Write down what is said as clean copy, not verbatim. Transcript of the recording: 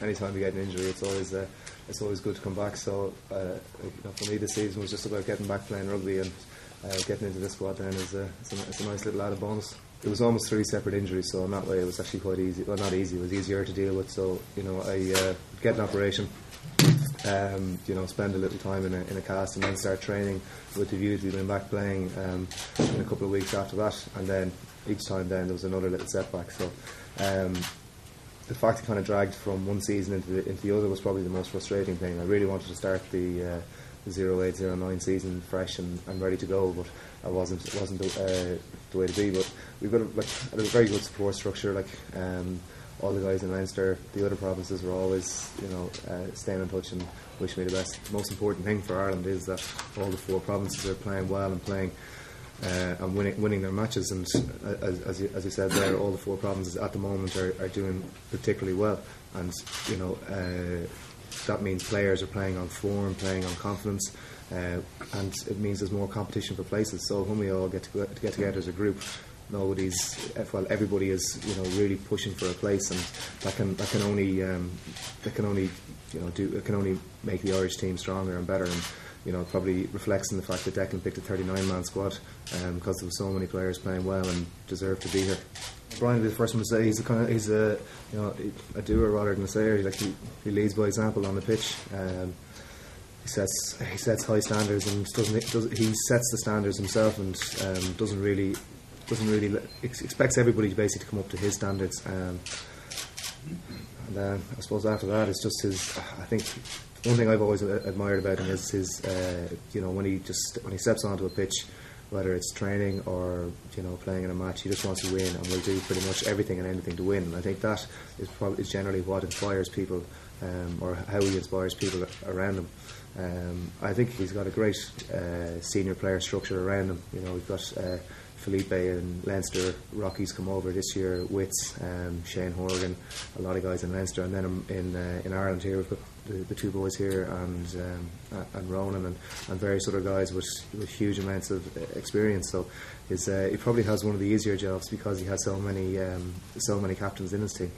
anytime you get an injury, it's always good to come back. So for me, this season was just about getting back playing rugby, and getting into this squad then is it's a nice little added bonus. It was almost 3 separate injuries, so in that way it was actually quite easy. Well, not easy, it was easier to deal with. So I get an operation, spend a little time in a cast, and then start training with the view to being back playing in a couple of weeks after that. And then each time then there was another little setback. So the fact it kind of dragged from one season into the other was probably the most frustrating thing. I really wanted to start the 08-09 season fresh and ready to go, but it wasn't the way to be. But we've got a very good support structure. All the guys in Leinster, the other provinces were always staying in touch and wish me the best. The most important thing for Ireland is that all the 4 provinces are playing well and playing and winning their matches. And as you said there, all the 4 provinces at the moment are doing particularly well. And that means players are playing on form, playing on confidence, and it means there's more competition for places. So when we all get together as a group, everybody is really pushing for a place, and that can only make the Irish team stronger and better. And it probably reflects in the fact that Declan picked a 39-man squad because there were so many players playing well and deserved to be here. Brian will be the first one to say he's a doer rather than a sayer. He leads by example on the pitch. He sets high standards, and he sets the standards himself, and doesn't really expects everybody to basically come up to his standards. And I suppose after that, it's just his. I think one thing I've always admired about him is his. When he steps onto a pitch, whether it's training or playing in a match, he just wants to win and will do pretty much everything and anything to win. And I think that is generally what inspires people, or how he inspires people around him. I think he's got a great senior player structure around him. We've got Felipe and Leinster, Rocky's come over this year, Wits, Shane Horgan, a lot of guys in Leinster, and then in Ireland here we've got the 2 boys here and Ronan and various other guys with huge amounts of experience. So he probably has one of the easier jobs because he has so many captains in his team.